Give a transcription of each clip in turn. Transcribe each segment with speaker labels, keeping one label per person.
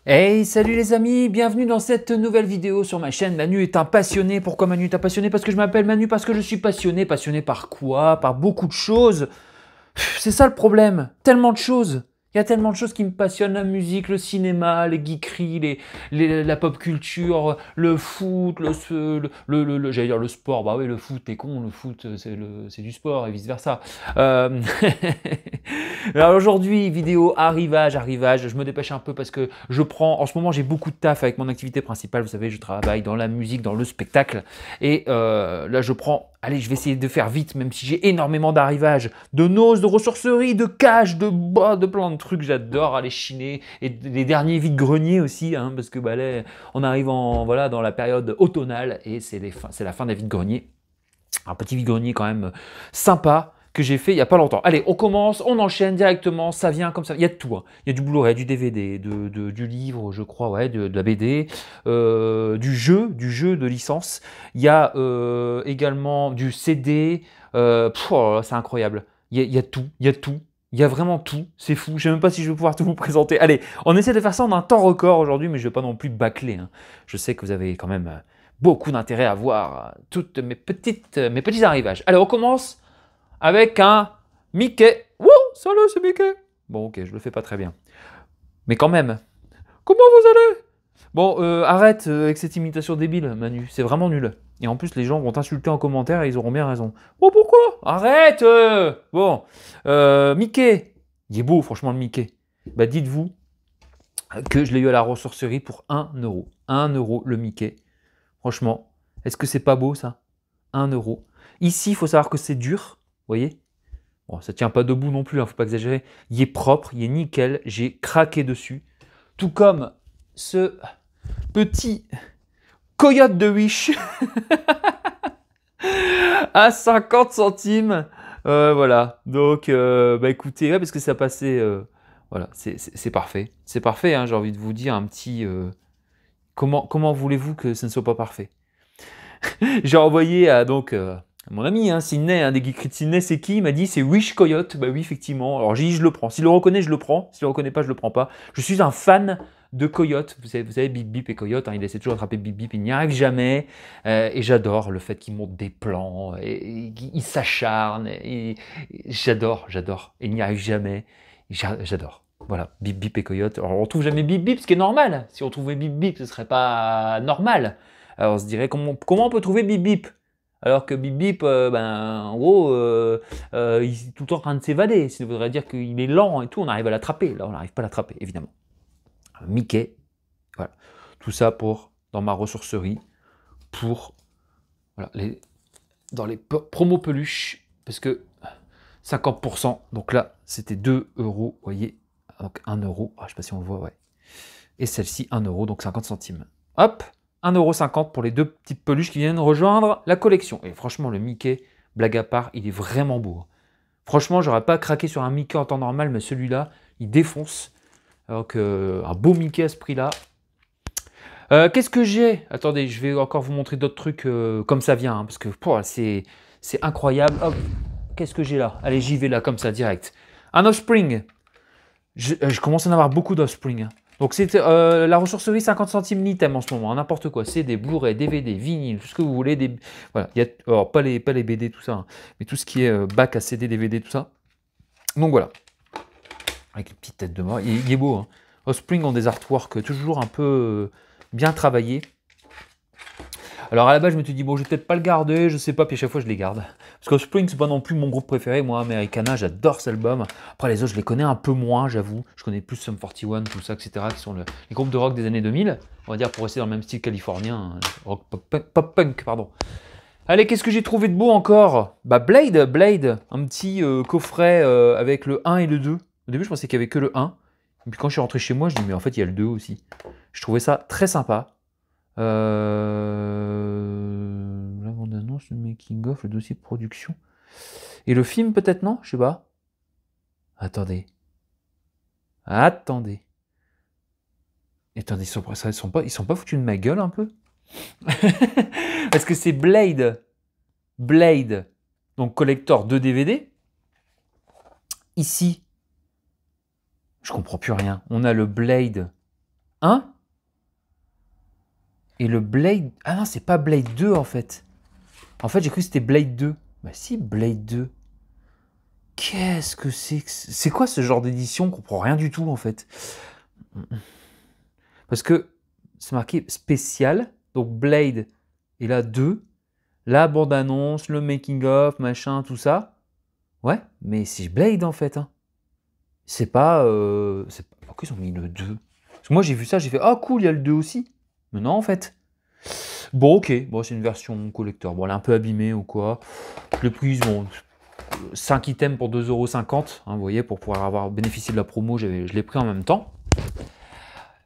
Speaker 1: Hey, salut les amis, bienvenue dans cette nouvelle vidéo sur ma chaîne. Manu est un passionné. Pourquoi Manu est un passionné? Parce que je m'appelle Manu, parce que je suis passionné. Passionné par quoi? Par beaucoup de choses. C'est ça le problème. Tellement de choses. Il y a tellement de choses qui me passionnent, la musique, le cinéma, les geekeries, la pop culture, le foot, j'allais dire le sport. Bah oui, le foot, t'es con, le foot, c'est du sport et vice-versa. Euh, Alors aujourd'hui, vidéo arrivage, je me dépêche un peu parce que en ce moment j'ai beaucoup de taf avec mon activité principale, vous savez, je travaille dans la musique, dans le spectacle, et là allez, je vais essayer de faire vite, même si j'ai énormément d'arrivages, de noces, de ressourceries, de caches, de plein de trucs, j'adore aller chiner, et les derniers vides-greniers aussi, hein, parce que bah, là, on arrive voilà, dans la période automnale, et c'est la fin des vides-greniers. Un petit vide-grenier quand même sympa que j'ai fait il n'y a pas longtemps. Allez, on commence, on enchaîne directement, ça vient comme ça. Il y a de tout. Hein. Il y a du Blu-ray, du DVD, du livre, je crois, ouais, de la BD, du jeu de licence. Il y a également du CD. C'est incroyable. Il y a tout, il y a tout. Il y a vraiment tout, c'est fou. Je ne sais même pas si je vais pouvoir tout vous présenter. Allez, on essaie de faire ça en un temps record aujourd'hui, mais je ne vais pas non plus bâcler. Hein. Je sais que vous avez quand même beaucoup d'intérêt à voir toutes mes petits arrivages. Allez, on commence avec un Mickey. Wouh, salut, c'est Mickey. Bon, ok, je le fais pas très bien. Mais quand même, comment vous allez? Bon, arrête avec cette imitation débile, Manu. C'est vraiment nul. Et en plus, les gens vont t'insulter en commentaire et ils auront bien raison. Bon, pourquoi? Arrête Bon, Mickey. Il est beau, franchement, le Mickey. Bah, dites-vous que je l'ai eu à la ressourcerie pour 1 euro. 1 euro le Mickey. Franchement, est-ce que c'est pas beau ça? 1 euro. Ici, il faut savoir que c'est dur, vous voyez? Bon, ça tient pas debout non plus, hein, faut pas exagérer. Il est propre, il est nickel, j'ai craqué dessus. Tout comme ce petit coyote de Wish à 50 centimes. Voilà, donc bah écoutez, ouais, parce que ça passait... voilà, c'est parfait. C'est parfait, hein, j'ai envie de vous dire un petit... comment voulez-vous que ce ne soit pas parfait? J'ai envoyé à mon ami, hein, Sydney, un des geeks de Sydney, c'est qui? Il m'a dit c'est Wish Coyote. Bah oui, effectivement. Alors j'ai dit je le prends. S'il le reconnaît, je le prends. S'il le reconnaît pas, je le prends pas. Je suis un fan de Coyote. Vous savez Bip Bip et Coyote, hein, il essaie toujours d'attraper Bip Bip, il n'y arrive jamais. Et j'adore le fait qu'il monte des plans, et il s'acharne. J'adore. Et il n'y arrive jamais. J'adore. Voilà, Bip Bip et Coyote. Alors on trouve jamais Bip Bip, ce qui est normal. Si on trouvait Bip Bip, ce serait pas normal. Alors on se dirait comment on peut trouver Bip Bip? Alors que Bip Bip, en gros, il est tout le temps en train de s'évader. Ça voudrait dire qu'il est lent et tout, on arrive à l'attraper. Là, on n'arrive pas à l'attraper, évidemment. Mickey, voilà. Tout ça dans ma ressourcerie, pour, voilà, dans les promos peluches, parce que 50%, donc là, c'était 2 euros, vous voyez, donc 1 euro, je ne sais pas si on le voit, ouais. Et celle-ci, 1 euro, donc 50 centimes. Hop, 1,50 € pour les deux petites peluches qui viennent rejoindre la collection. Et franchement, le Mickey, blague à part, il est vraiment beau. Franchement, j'aurais pas craqué sur un Mickey en temps normal, mais celui-là, il défonce. Alors un beau Mickey à ce prix-là. Qu'est-ce que j'ai? Attendez, je vais encore vous montrer d'autres trucs comme ça vient, hein, parce que c'est incroyable. Hop, qu'est-ce que j'ai là? Allez, j'y vais là, comme ça, direct. Un Offspring. Je commence à en avoir beaucoup d'Offspring. Hein. Donc c'est la ressourcerie 50 centimes l'item en ce moment, hein, n'importe quoi. CD, Blu-ray, DVD, vinyle, tout ce que vous voulez. Voilà, alors pas les BD, tout ça, hein, mais tout ce qui est bac à CD, DVD, tout ça. Donc voilà, avec une petite tête de mort. Il est beau. Hein. Offspring ont des artworks toujours un peu bien travaillés. Alors à la base, je me suis dit, bon, je vais peut-être pas le garder, je sais pas, puis à chaque fois, je les garde. Parce que Spring, c'est pas non plus mon groupe préféré, moi, Americana, j'adore cet album. Après, les autres, je les connais un peu moins, j'avoue. Je connais plus Sum 41, tout ça, etc., qui sont les groupes de rock des années 2000, on va dire, pour rester dans le même style californien, rock pop-punk, pardon. Allez, qu'est-ce que j'ai trouvé de beau encore? Bah, Blade, un petit coffret avec le 1 et le 2. Au début, je pensais qu'il y avait que le 1. Et puis quand je suis rentré chez moi, je dis, mais en fait, il y a le 2 aussi. Je trouvais ça très sympa. La bande-annonce, le making-of, le dossier de production. Et le film, peut-être, non? Je sais pas. Attendez. Attendez, ils sont pas foutus de ma gueule un peu? Parce que c'est Blade. Blade. Donc, collector de DVD. Ici, je comprends plus rien. On a le Blade 1. Et le Blade... Ah non, c'est pas Blade 2 en fait. En fait, j'ai cru que c'était Blade 2. Bah si, Blade 2. Qu'est-ce que c'est? C'est quoi ce genre d'édition? On comprend rien du tout en fait. Parce que c'est marqué spécial. Donc Blade. Et là, 2. La bande-annonce, le making-of, machin, tout ça. Ouais, mais c'est Blade en fait. Hein. C'est pas... Pourquoi ils ont mis le 2? Parce que moi j'ai vu ça, j'ai fait ah cool, il y a le 2 aussi. Mais non en fait. Bon ok, bon, c'est une version collector. Bon, elle est un peu abîmée ou quoi. Je l'ai prise, bon, 5 items pour 2,50 €. Hein, vous voyez, pour pouvoir avoir bénéficié de la promo, je l'ai pris en même temps.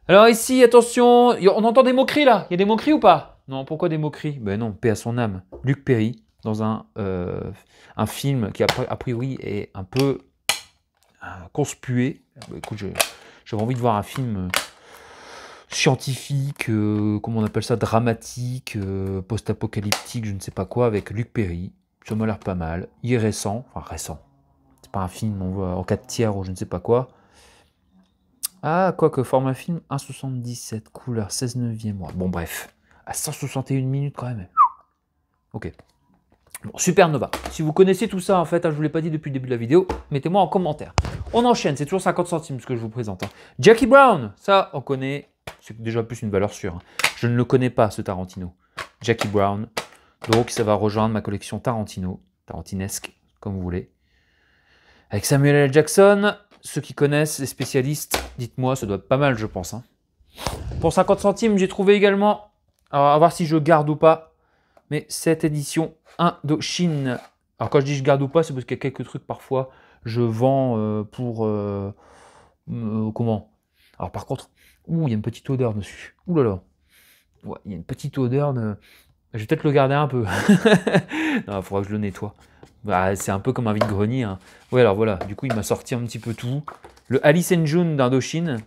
Speaker 1: Alors ici, attention, on entend des moqueries là. Il y a des moqueries ou pas? Non, pourquoi des moqueries? Ben non, paix à son âme. Luc Perry, dans un film qui a priori est un peu conspué. Écoute, j'avais envie de voir un film scientifique, comment on appelle ça, dramatique, post-apocalyptique, je ne sais pas quoi, avec Luc Perry. Ça m'a l'air pas mal. Il est récent, enfin récent. C'est pas un film en 4 tiers ou je ne sais pas quoi. Ah, quoique, format film 1,77, couleur 16 neuvième. Bon, bref, à 161 minutes quand même. Ok. Bon, Supernova. Si vous connaissez tout ça, en fait, je ne vous l'ai pas dit depuis le début de la vidéo, mettez-moi en commentaire. On enchaîne, c'est toujours 50 centimes ce que je vous présente. Hein. Jackie Brown, ça, on connaît, c'est déjà plus une valeur sûre. Hein. Je ne le connais pas, ce Tarantino. Jackie Brown. Donc, ça va rejoindre ma collection Tarantino, tarantinesque, comme vous voulez. Avec Samuel L. Jackson, ceux qui connaissent, les spécialistes, dites-moi, ça doit être pas mal, je pense. Hein. Pour 50 centimes, j'ai trouvé également, alors à voir si je garde ou pas, mais cette édition Indochine. Alors quand je dis je garde ou pas, c'est parce qu'il y a quelques trucs parfois, je vends pour... comment? Alors par contre, il y a une petite odeur dessus. Ouh là là. Ouais, il y a une petite odeur de... Je vais peut-être le garder un peu. Non, il faudra que je le nettoie. Bah, c'est un peu comme un vide-grenier. Hein. Ouais, alors voilà, du coup, il m'a sorti un petit peu tout. Le Alice and June d'Indochine,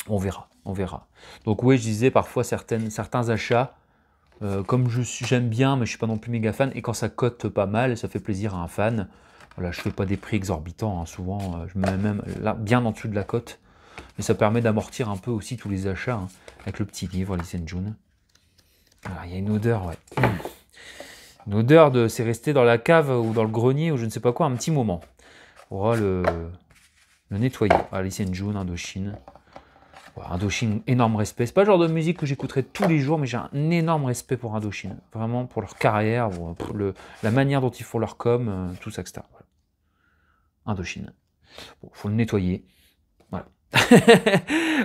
Speaker 1: on verra, on verra. Donc oui, je disais parfois certains achats, comme j'aime bien, mais je ne suis pas non plus méga fan, et quand ça cote pas mal, ça fait plaisir à un fan. Voilà, je ne fais pas des prix exorbitants, hein. Souvent, je me mets même là, bien en dessous de la cote. Mais ça permet d'amortir un peu aussi tous les achats, hein, avec le petit livre Alice and June. Alors, il y a une odeur, ouais. Une odeur de... C'est resté dans la cave ou dans le grenier ou je ne sais pas quoi un petit moment. On va le nettoyer. Alice and June, Indochine. Ouais, Indochine, énorme respect. C'est pas le genre de musique que j'écouterai tous les jours, mais j'ai un énorme respect pour Indochine. Vraiment pour leur carrière, pour la manière dont ils font leur com, tout ça, etc. Voilà. Indochine. Bon, faut le nettoyer. Voilà.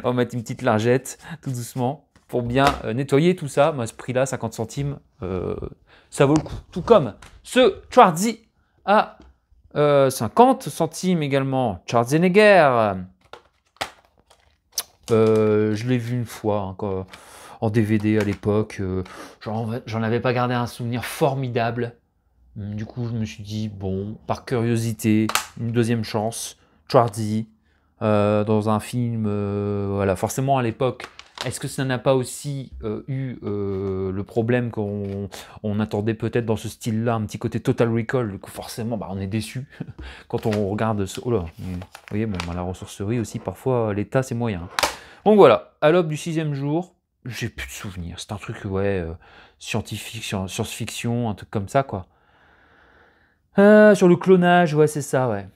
Speaker 1: On va mettre une petite lingette, tout doucement, pour bien nettoyer tout ça. Moi, à ce prix-là, 50 centimes, ça vaut le coup. Tout comme ce Schwarzy à 50 centimes également. Schwarzenegger. Je l'ai vu une fois hein, en DVD à l'époque. J'en avais pas gardé un souvenir formidable. Du coup, je me suis dit, bon, par curiosité, une deuxième chance. Schwarzy, dans un film, voilà, forcément à l'époque. Est-ce que ça n'a pas aussi eu le problème qu'on attendait peut-être dans ce style-là, un petit côté Total Recall, du coup forcément on est déçu quand on regarde ce... Oh là, vous voyez, bon, la ressourcerie aussi, parfois l'état c'est moyen. Donc voilà, à l'aube du 6e jour, j'ai plus de souvenirs. C'est un truc, ouais, scientifique, science-fiction, un truc comme ça, quoi. Sur le clonage, ouais, c'est ça, ouais.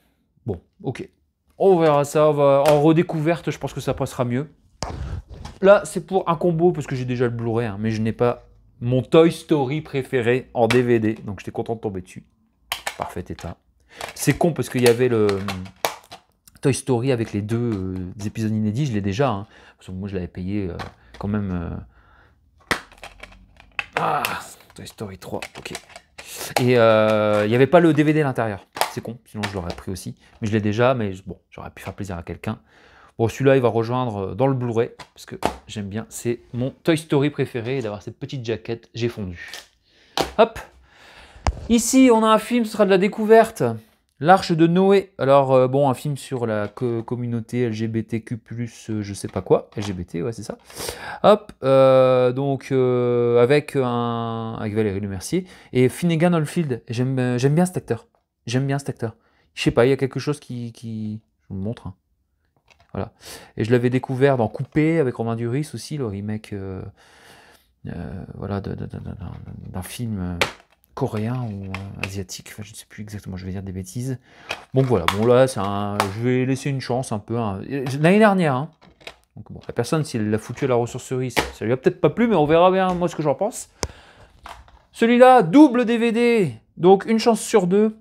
Speaker 1: Bon, ok. On verra ça, en redécouverte, je pense que ça passera mieux. Là, c'est pour un combo, parce que j'ai déjà le Blu-ray, hein, mais je n'ai pas mon Toy Story préféré en DVD, donc j'étais content de tomber dessus. Parfait état. C'est con, parce qu'il y avait le Toy Story avec les deux épisodes inédits, je l'ai déjà, hein, parce que moi je l'avais payé quand même... Ah, Toy Story 3, ok. Et il n'y avait pas le DVD à l'intérieur, c'est con, sinon je l'aurais pris aussi. Mais je l'ai déjà, mais bon, j'aurais pu faire plaisir à quelqu'un. Bon, celui-là, il va rejoindre dans le Blu-ray, parce que j'aime bien, c'est mon Toy Story préféré, d'avoir cette petite jaquette, j'ai fondu. Hop. Ici, on a un film, ce sera de la découverte. L'Arche de Noé. Alors, bon, un film sur la communauté LGBTQ+, je sais pas quoi. LGBT, ouais, c'est ça. Hop, donc, avec Valérie Lemercier et Finnegan Oldfield. J'aime bien cet acteur. J'aime bien cet acteur. Je sais pas, il y a quelque chose qui... Je vous le montre, hein. Voilà. Et je l'avais découvert dans Coupé avec Romain Duris aussi, le remake voilà, d'un film coréen ou asiatique. Enfin, je ne sais plus exactement, je vais dire des bêtises. Bon voilà, bon là, je vais laisser une chance un peu. Hein. L'année dernière, hein. Donc, bon, la personne, si elle l'a foutu à la ressourcerie, ça lui a peut-être pas plu, mais on verra bien moi ce que j'en pense. Celui-là, double DVD, donc une chance sur deux.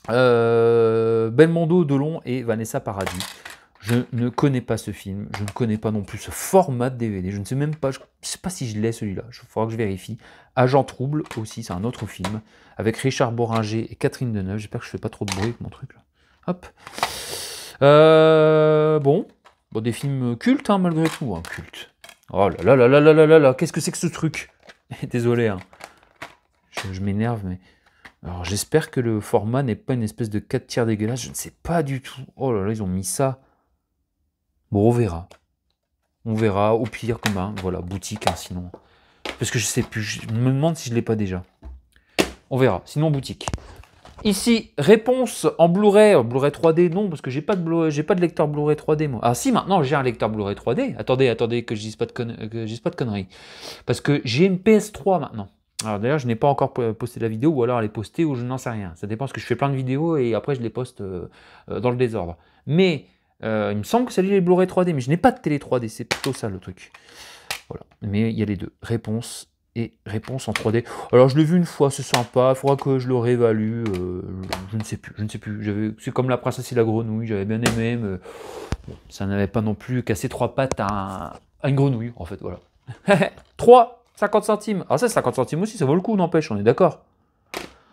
Speaker 1: Belmondo, Delon et Vanessa Paradis. Je ne connais pas ce film, je ne connais pas non plus ce format de DVD, je ne sais même pas, je ne sais pas si je l'ai celui-là, il faudra que je vérifie. Agent Trouble aussi, c'est un autre film, avec Richard Boringer et Catherine Deneuve, j'espère que je fais pas trop de bruit avec mon truc là. Hop. Bon, des films cultes hein, malgré tout, hein, cultes. Oh là là là là là là là là, qu'est-ce que c'est que ce truc? Désolé, hein. Je m'énerve, mais... Alors j'espère que le format n'est pas une espèce de 4 tiers dégueulasse, je ne sais pas du tout. Oh là là, ils ont mis ça. Bon, on verra. On verra, au pire, comme un, voilà, boutique, hein, sinon. Parce que je sais plus, je me demande si je l'ai pas déjà. On verra, sinon boutique. Ici, réponse en Blu-ray, Blu-ray 3D, non, parce que j'ai pas de lecteur Blu-ray 3D, moi. Ah si, maintenant j'ai un lecteur Blu-ray 3D. Attendez, que je dise pas de conneries. Parce que j'ai une PS3 maintenant. Alors d'ailleurs, je n'ai pas encore posté la vidéo, ou alors elle est postée, ou je n'en sais rien. Ça dépend, parce que je fais plein de vidéos, et après je les poste dans le désordre. Mais... il me semble que ça lit les Blu-ray 3D, mais je n'ai pas de télé 3D, c'est plutôt ça le truc. Voilà, mais il y a les deux, réponse et réponse en 3D. Alors je l'ai vu une fois, c'est sympa, il faudra que je le réévalue, je ne sais plus. C'est comme La Princesse et la Grenouille, j'avais bien aimé, mais bon, ça n'avait pas non plus cassé trois pattes à une grenouille, en fait, voilà. 3, 50 centimes. Alors ça, 50 centimes aussi, ça vaut le coup, n'empêche, on est d'accord.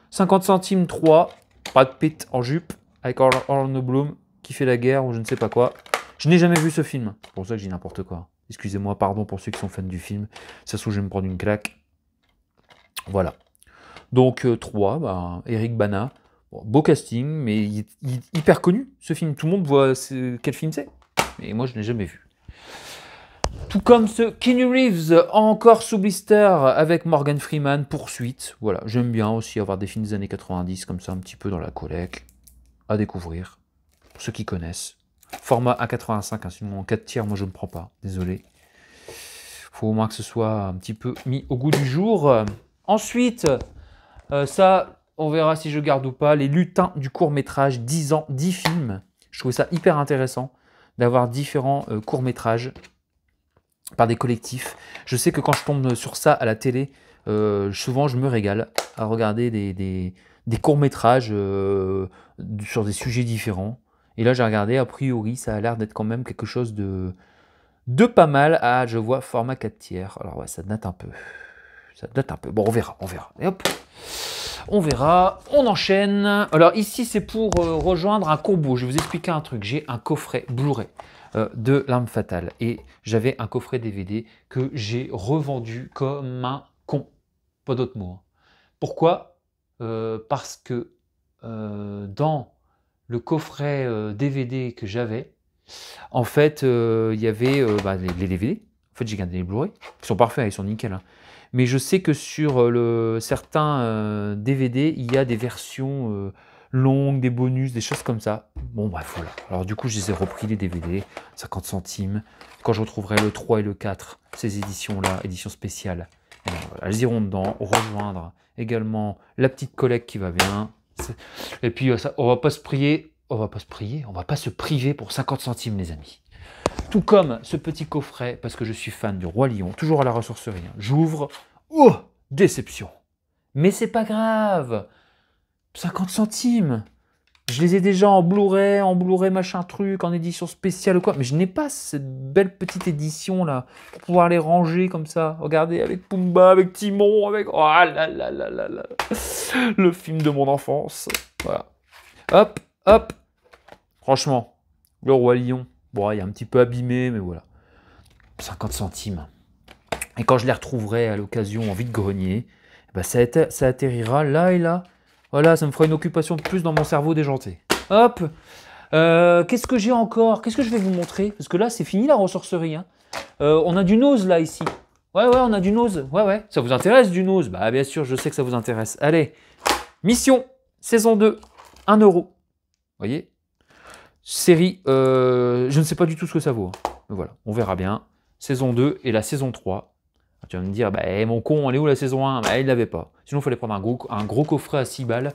Speaker 1: 50 centimes, 3, Brad Pitt en jupe, avec Orlando Bloom, qui fait la guerre ou je ne sais pas quoi. Je n'ai jamais vu ce film. C'est pour ça que je dis n'importe quoi. Excusez-moi, pardon pour ceux qui sont fans du film. Ça se trouve, je vais me prendre une claque. Voilà. Donc 3, Eric Bana. Bon, beau casting, mais il est hyper connu ce film. Tout le monde voit quel film c'est. Mais moi, je ne l'ai jamais vu. Tout comme ce Keanu Reeves, encore sous blister avec Morgan Freeman, poursuite. Voilà, j'aime bien aussi avoir des films des années 90 comme ça, un petit peu dans la collecte. À découvrir. Pour ceux qui connaissent. Format A85, sinon en 4 tiers, moi je ne prends pas, désolé. Il faut au moins que ce soit un petit peu mis au goût du jour. Ensuite, ça, on verra si je garde ou pas, les lutins du court-métrage, 10 ans, 10 films. Je trouvais ça hyper intéressant d'avoir différents courts-métrages par des collectifs. Je sais que quand je tombe sur ça à la télé, souvent je me régale à regarder des courts-métrages sur des sujets différents. Et là, j'ai regardé, a priori, ça a l'air d'être quand même quelque chose de pas mal. Ah, je vois format 4 tiers. Alors ouais, ça date un peu. Ça date un peu. Bon, on verra. Et hop, on verra. On enchaîne. Alors ici, c'est pour rejoindre un combo. Je vais vous expliquer un truc. J'ai un coffret Blu-ray de L'Arme Fatale. Et j'avais un coffret DVD que j'ai revendu comme un con. Pas d'autre mot. Hein. Pourquoi parce que dans le coffret DVD que j'avais, en fait, il y avait les DVD. En fait, j'ai gardé les Blu-ray. Ils sont parfaits, ils sont nickel. Hein. Mais je sais que sur certains DVD, il y a des versions longues, des bonus, des choses comme ça. Bon, bref, voilà. Alors du coup, je les ai repris, les DVD, 50 centimes. Quand je retrouverai le 3 et le 4, ces éditions-là, éditions spéciales, voilà, elles iront dedans, rejoindre également la petite collecte qui va bien. Et puis, on va pas se priver pour 50 centimes, les amis. Tout comme ce petit coffret, parce que je suis fan du Roi Lion, toujours à la ressourcerie. Hein. J'ouvre, oh, déception. Mais c'est pas grave. 50 centimes. Je les ai déjà en Blu-ray machin truc, en édition spéciale ou quoi. Mais je n'ai pas cette belle petite édition là, pour pouvoir les ranger comme ça. Regardez, avec Pumba, avec Timon, avec... Oh là là là là là. Le film de mon enfance. Voilà. Hop, hop. Franchement, le Roi Lion. Bon, il est un petit peu abîmé, mais voilà. 50 centimes. Et quand je les retrouverai à l'occasion en vide-grenier, bah ça atterrira là et là. Voilà, ça me fera une occupation de plus dans mon cerveau déjanté. Hop. Qu'est-ce que j'ai encore? Qu'est-ce que je vais vous montrer? Parce que là, c'est fini la ressourcerie. Hein. On a du nose là, ici. Ouais, on a du nose. Ouais. Ça vous intéresse du nose? Bah, bien sûr, je sais que ça vous intéresse. Allez. Mission, saison 2, 1 €. Vous voyez? Série, je ne sais pas du tout ce que ça vaut. Hein. Mais voilà, on verra bien. Saison 2 et la saison 3. Tu vas me dire, bah, mon con, elle est où la saison 1? Bah, il ne l'avait pas. Sinon, il fallait prendre un gros coffret à 6 balles.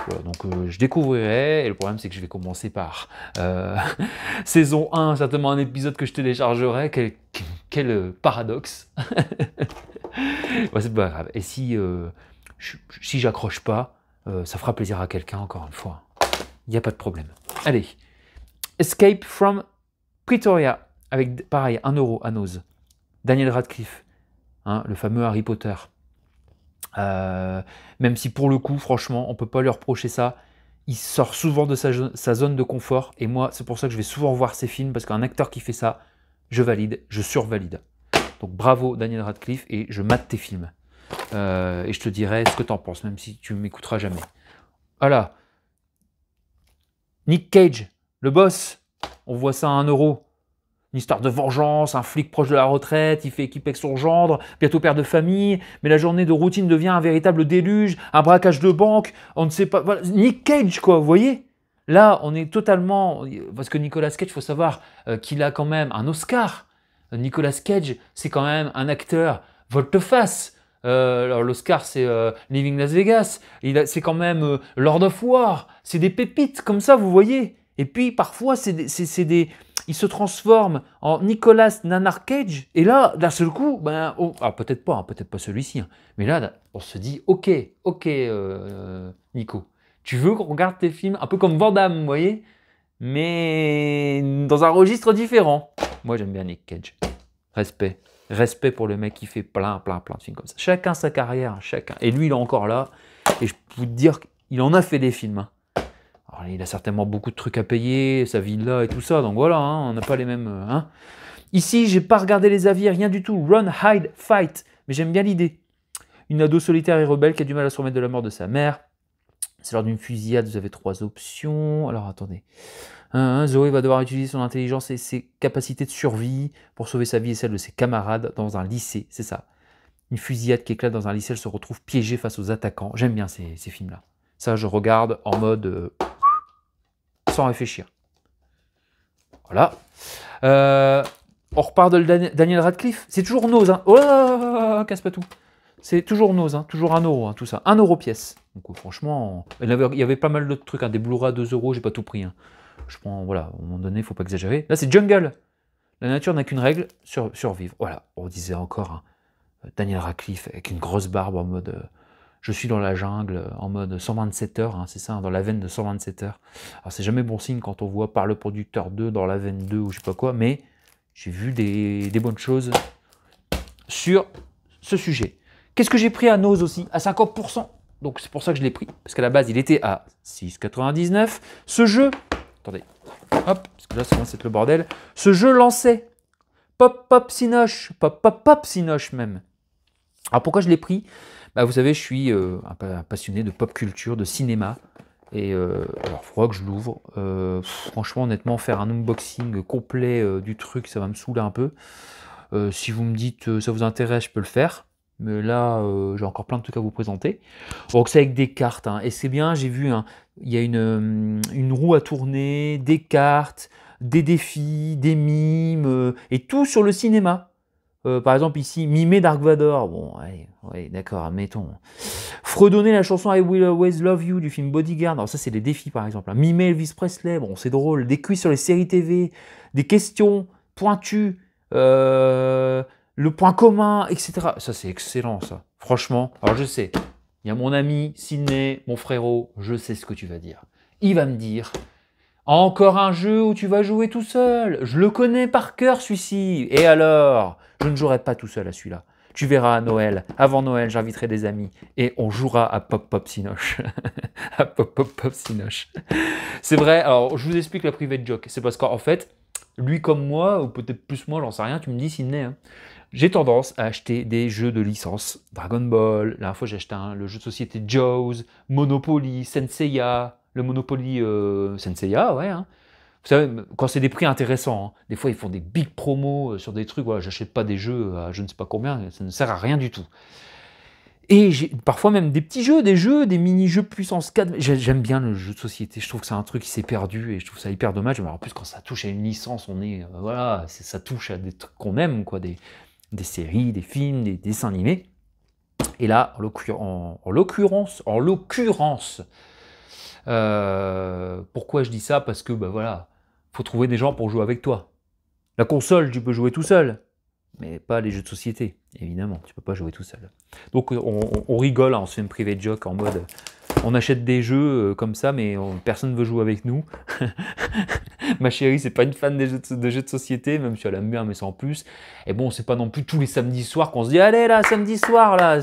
Speaker 1: Voilà, donc je découvrirai. Et le problème, c'est que je vais commencer par saison 1, certainement un épisode que je téléchargerai. Quel paradoxe. Bah, c'est pas grave. Et si j'accroche pas, ça fera plaisir à quelqu'un, encore une fois. Il n'y a pas de problème. Allez. Escape from Pretoria. Avec, pareil, 1 euro à Nose. Daniel Radcliffe. Hein, le fameux Harry Potter. Même si pour le coup, franchement, on peut pas lui reprocher ça. Il sort souvent de sa zone de confort. Et moi, c'est pour ça que je vais souvent voir ses films. Parce qu'un acteur qui fait ça, je valide, je survalide. Donc bravo Daniel Radcliffe. Et je mate tes films. Et je te dirai ce que t'en penses. Même si tu m'écouteras jamais. Voilà. Nick Cage, le boss. On voit ça à 1 euro. Une histoire de vengeance, un flic proche de la retraite, il fait équipe avec son gendre, bientôt père de famille, mais la journée de routine devient un véritable déluge, un braquage de banque, on ne sait pas... Voilà. Nick Cage, quoi, vous voyez? Là, on est totalement... Parce que Nicolas Cage, il faut savoir qu'il a quand même un Oscar. Nicolas Cage, c'est quand même un acteur volte-face. Alors l'Oscar, c'est Living Las Vegas. C'est quand même Lord of War. C'est des pépites, comme ça, vous voyez? Et puis, parfois, il se transforme en Nicolas Nanar Cage, et là, d'un seul coup, ben, peut-être pas celui-ci, hein, mais là, on se dit, ok, Nico, tu veux qu'on regarde tes films un peu comme Van Damme, vous voyez, mais dans un registre différent. Moi, j'aime bien Nick Cage. Respect pour le mec qui fait plein de films comme ça. Chacun sa carrière, chacun. Et lui, il est encore là, et je peux te dire qu'il en a fait des films, hein. Alors, il a certainement beaucoup de trucs à payer, sa villa et tout ça, donc voilà, hein, on n'a pas les mêmes... Hein. Ici, j'ai pas regardé les avis, rien du tout. Run, hide, fight. Mais j'aime bien l'idée. Une ado solitaire et rebelle qui a du mal à se remettre de la mort de sa mère. C'est lors d'une fusillade, vous avez 3 options. Alors, attendez. Zoé va devoir utiliser son intelligence et ses capacités de survie pour sauver sa vie et celle de ses camarades dans un lycée, c'est ça. Une fusillade qui éclate dans un lycée, elle se retrouve piégée face aux attaquants. J'aime bien ces films-là. Ça, je regarde en mode... sans réfléchir. Voilà. On repart de Daniel Radcliffe. C'est toujours Nose. Hein. Oh, casse pas tout. C'est toujours Nose. Hein. Toujours 1 euro, hein, tout ça. 1 euro pièce. Donc franchement, il y avait pas mal d'autres trucs. Hein. Des Blu-ray à 2 euros, j'ai pas tout pris. Hein. Je prends, voilà, à un moment donné, il faut pas exagérer. Là, c'est Jungle. La nature n'a qu'une règle, survivre. Voilà. On disait encore hein, Daniel Radcliffe avec une grosse barbe en mode... je suis dans la jungle, en mode 127 heures, hein, c'est ça, hein, dans la veine de 127 heures. Alors c'est jamais bon signe quand on voit par le producteur 2 dans la veine 2 ou je sais pas quoi, mais j'ai vu des bonnes choses sur ce sujet. Qu'est-ce que j'ai pris à Nose aussi? À 50%. Donc c'est pour ça que je l'ai pris, parce qu'à la base il était à 6,99. Ce jeu, attendez, hop, parce que là ça commence à être le bordel. Ce jeu lançait Pop Sinoche, Pop Sinoche même. Alors pourquoi je l'ai pris? Bah, vous savez, je suis un passionné de pop culture, de cinéma. Et alors, il faudra que je l'ouvre. Franchement, honnêtement, faire un unboxing complet du truc, ça va me saouler un peu. Si vous me dites ça vous intéresse, je peux le faire. Mais là, j'ai encore plein de trucs à vous présenter. Donc, c'est avec des cartes. Hein, et c'est bien, j'ai vu, hein, il y a une roue à tourner, des cartes, des défis, des mimes, et tout sur le cinéma. Par exemple ici, mimer Dark Vador, bon, ouais, d'accord, admettons. Fredonner la chanson I Will Always Love You du film Bodyguard, alors ça c'est des défis par exemple. Hein. Mimer Elvis Presley, bon c'est drôle, des quiz sur les séries TV, des questions pointues, le point commun, etc. Ça c'est excellent ça, franchement. Alors je sais, il y a mon ami Sidney, mon frérot, je sais ce que tu vas dire. Il va me dire... Encore un jeu où tu vas jouer tout seul. Je le connais par cœur, celui-ci. Et alors? Je ne jouerai pas tout seul à celui-là. Tu verras à Noël. Avant Noël, j'inviterai des amis. Et on jouera à Pop Sinoche. À Pop Sinoche. C'est vrai. Alors, je vous explique la private joke. C'est parce qu'en fait, lui comme moi, ou peut-être plus moi, j'en sais rien, tu me dis Sidney. Hein, j'ai tendance à acheter des jeux de licence. Dragon Ball. La dernière fois, j'ai acheté le jeu de société Jaws, Monopoly, Senseiya. Le Monopoly Senseiya, ouais. Hein. Vous savez, quand c'est des prix intéressants, hein, des fois ils font des big promos sur des trucs, voilà, j'achète pas des jeux à je ne sais pas combien, ça ne sert à rien du tout. Et j'ai parfois même des petits jeux, des mini-jeux puissance 4. J'aime bien le jeu de société, je trouve que c'est un truc qui s'est perdu et je trouve ça hyper dommage. Mais en plus, quand ça touche à une licence, on est. Voilà, ça touche à des trucs qu'on aime, quoi, des séries, des films, des dessins animés. Et là, en l'occurrence, pourquoi je dis ça? Parce que, bah voilà, faut trouver des gens pour jouer avec toi. La console, tu peux jouer tout seul, mais pas les jeux de société, évidemment, tu peux pas jouer tout seul. Donc on rigole, hein, on se fait une private joke en mode, on achète des jeux comme ça, mais personne ne veut jouer avec nous. Ma chérie, c'est pas une fan des jeux de société, même si elle aime bien, mais sans plus. Et bon, c'est pas non plus tous les samedis soirs qu'on se dit, allez là, samedi soir, là,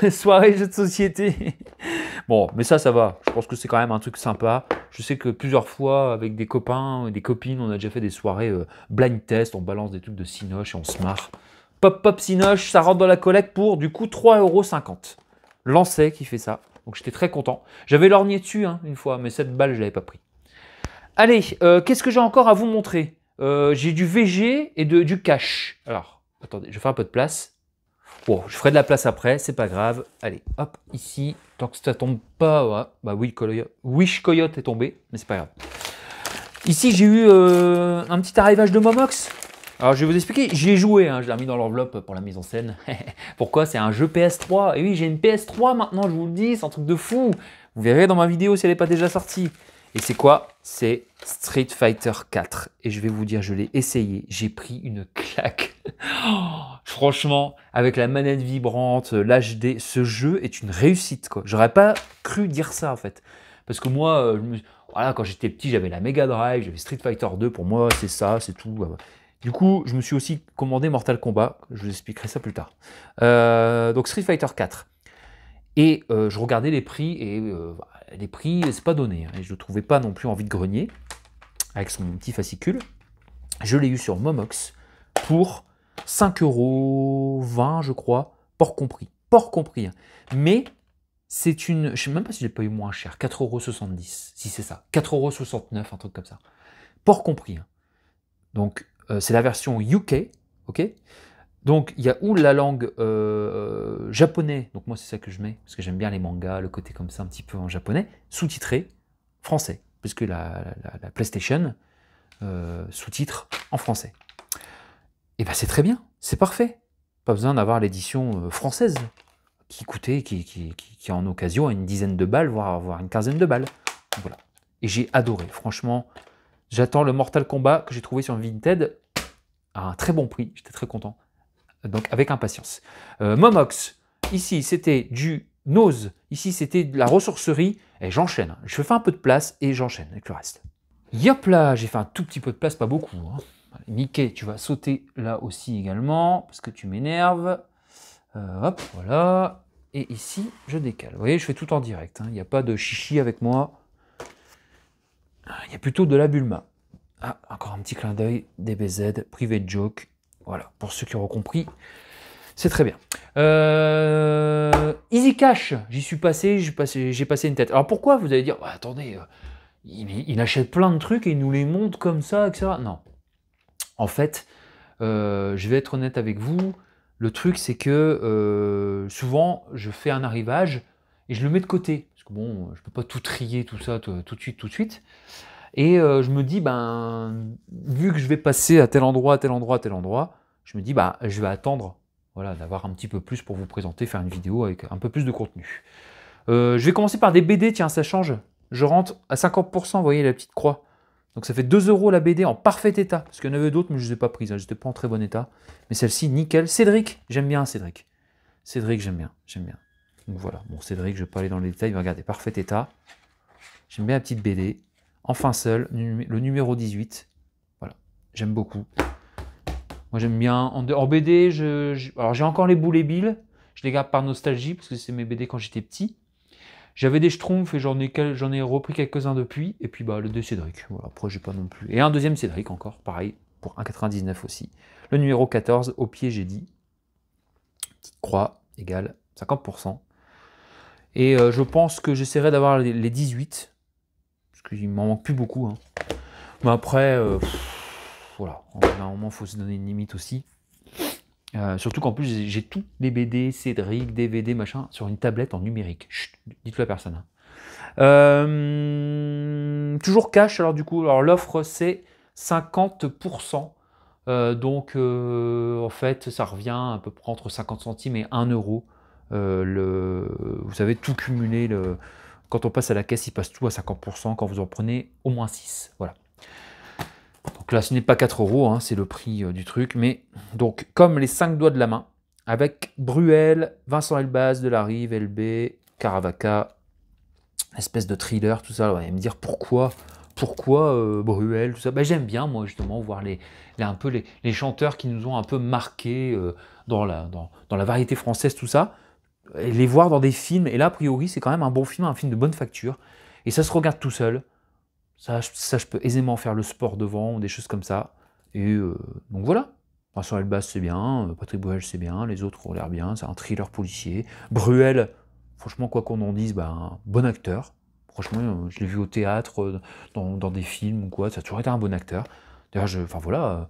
Speaker 1: soirée jeux de société. Bon, mais ça va. Je pense que c'est quand même un truc sympa. Je sais que plusieurs fois, avec des copains et des copines, on a déjà fait des soirées blind test, on balance des trucs de Cinoche et on se marre. Pop, pop, Cinoche, ça rentre dans la collecte pour, du coup, 3,50 €. Lancet qui fait ça. Donc j'étais très content. J'avais lorgné dessus une fois, mais 7 balles, je l'avais pas pris. Allez, qu'est-ce que j'ai encore à vous montrer? J'ai du VG et du cash. Alors, attendez, je vais faire un peu de place. Bon, je ferai de la place après, c'est pas grave. Allez, hop, ici, tant que ça tombe pas, ouais, bah oui, Wish Coyote est tombé, mais c'est pas grave. Ici, j'ai eu un petit arrivage de Momox. Alors, je vais vous expliquer, j'y ai joué, hein, je l'ai mis dans l'enveloppe pour la mise en scène. Pourquoi? C'est un jeu PS3. Et oui, j'ai une PS3 maintenant, je vous le dis, c'est un truc de fou. Vous verrez dans ma vidéo si elle n'est pas déjà sortie. Et c'est quoi? C'est Street Fighter 4. Et je vais vous dire, je l'ai essayé, j'ai pris une claque. Oh, franchement, avec la manette vibrante, l'HD, ce jeu est une réussite, quoi. J'aurais pas cru dire ça, en fait. Parce que moi, voilà, quand j'étais petit, j'avais la Mega Drive, j'avais Street Fighter 2, pour moi, c'est ça, c'est tout. Du coup, je me suis aussi commandé Mortal Kombat, je vous expliquerai ça plus tard. Donc Street Fighter 4. Et je regardais les prix, et les prix, c'est pas donné. Hein, et je ne trouvais pas non plus en vide-grenier, avec son petit fascicule. Je l'ai eu sur Momox pour 5,20 €, je crois, port compris. Port compris. Hein. Mais c'est une... Je ne sais même pas si je l'ai pas eu moins cher. 4,70 €, si c'est ça. 4,69 €, un truc comme ça. Port compris. Hein. Donc, c'est la version UK, ok? Donc, il y a où la langue japonais, donc moi c'est ça que je mets, parce que j'aime bien les mangas, le côté comme ça, un petit peu en japonais, sous-titré français, puisque la PlayStation sous-titre en français. Et bien c'est très bien, c'est parfait. Pas besoin d'avoir l'édition française, qui coûtait, qui en occasion à une dizaine de balles, voire une quinzaine de balles. Donc, voilà. Et j'ai adoré, franchement. J'attends le Mortal Kombat que j'ai trouvé sur Vinted à un très bon prix, j'étais très content. Donc avec impatience. Momox, ici c'était du Nose, ici c'était de la ressourcerie, et j'enchaîne. Je fais un peu de place et j'enchaîne avec le reste. Yop là, j'ai fait un tout petit peu de place, pas beaucoup. Hein. Mickey, tu vas sauter là aussi également, parce que tu m'énerves. Hop, voilà. Et ici, je décale. Vous voyez, je fais tout en direct. Hein. Il n'y a pas de chichi avec moi. Il y a plutôt de la Bulma. Ah, encore un petit clin d'œil, DBZ, private joke. Voilà, pour ceux qui auront compris, c'est très bien. Easy Cash, j'y suis passé, j'ai passé une tête. Alors pourquoi vous allez dire, bah, attendez, il achète plein de trucs et il nous les montre comme ça, etc. Non. En fait, je vais être honnête avec vous, le truc c'est que souvent je fais un arrivage et je le mets de côté. Parce que bon, je peux pas tout trier, tout ça, tout de suite. Et je me dis, ben, vu que je vais passer à tel endroit, je me dis, bah, je vais attendre voilà, d'avoir un petit peu plus pour vous présenter, faire une vidéo avec un peu plus de contenu. Je vais commencer par des BD, tiens, ça change. Je rentre à 50%, vous voyez la petite croix. Donc ça fait 2 € la BD en parfait état. Parce qu'il y en avait d'autres, mais je ne les ai pas prises, je n'étais pas en très bon état. Mais celle-ci, nickel. Cédric, j'aime bien Cédric. Cédric, j'aime bien. Donc voilà, bon, Cédric, je ne vais pas aller dans les détails, mais regardez, parfait état. J'aime bien la petite BD. Enfin seul, le numéro 18. Voilà, j'aime beaucoup. Moi j'aime bien. En BD, alors j'ai encore les Boules et Bill. Je les garde par nostalgie, parce que c'est mes BD quand j'étais petit. J'avais des Schtroumpfs et j'en ai repris quelques-uns depuis. Et puis bah, le 2 Cédric. Voilà, après j'ai pas non plus. Et un deuxième Cédric encore, pareil, pour 1,99 € aussi. Le numéro 14, au pied j'ai dit. Petite croix, égale 50%. Et je pense que j'essaierai d'avoir les 18. Parce qu'il m'en manque plus beaucoup. Hein. Mais après, voilà, normalement, il faut se donner une limite aussi. Surtout qu'en plus, j'ai tous les BD, Cédric, DVD, machin, sur une tablette en numérique. Chut, dites-le à personne. Hein. Toujours cash, alors du coup, alors l'offre c'est 50%. En fait, ça revient à peu près entre 50 centimes et 1 euro. Vous savez, tout cumulé, quand on passe à la caisse, il passe tout à 50% quand vous en prenez au moins 6. Voilà. Donc là, ce n'est pas 4 euros, hein, c'est le prix du truc. Mais donc, comme les 5 doigts de la main, avec Bruel, Vincent Elbaz, Delarive, LB, Caravaca, espèce de thriller, tout ça. Ouais, me dire pourquoi Bruel, tout ça. Ben, j'aime bien, moi, justement, voir un peu les chanteurs qui nous ont un peu marqués dans la variété française, tout ça. Et les voir dans des films. Et là, a priori, c'est quand même un bon film, un film de bonne facture. Et ça se regarde tout seul. Ça, je peux aisément faire le sport devant, ou des choses comme ça. Et donc voilà. Vincent Elbaz, c'est bien. Patrick Bruel, c'est bien. Les autres ont l'air bien. C'est un thriller policier. Bruel, franchement, quoi qu'on en dise, ben, bon acteur. Franchement, je l'ai vu au théâtre, dans des films ou quoi. Ça a toujours été un bon acteur. D'ailleurs, enfin voilà.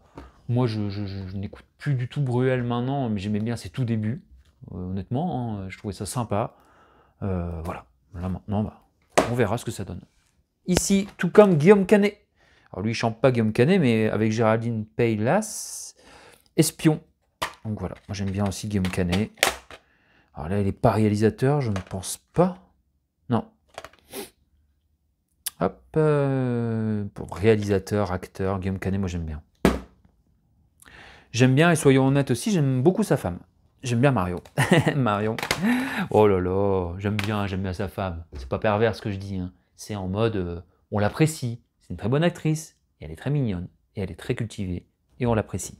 Speaker 1: Moi, je n'écoute plus du tout Bruel maintenant, mais j'aimais bien ses tout débuts. Honnêtement, hein, je trouvais ça sympa. Voilà. Là maintenant, bah, on verra ce que ça donne. Ici, tout comme Guillaume Canet. Alors lui, il chante pas Guillaume Canet, mais avec Géraldine Paylas, Espion. Donc voilà, moi j'aime bien aussi Guillaume Canet. Alors là, il n'est pas réalisateur, je ne pense pas. Non. Hop, pour réalisateur, acteur, Guillaume Canet, moi j'aime bien. J'aime bien, et soyons honnêtes aussi, j'aime beaucoup sa femme. J'aime bien Marion. Marion. Oh là là, j'aime bien sa femme. C'est pas pervers ce que je dis, hein. C'est en mode, on l'apprécie. C'est une très bonne actrice, et elle est très mignonne, et elle est très cultivée, et on l'apprécie.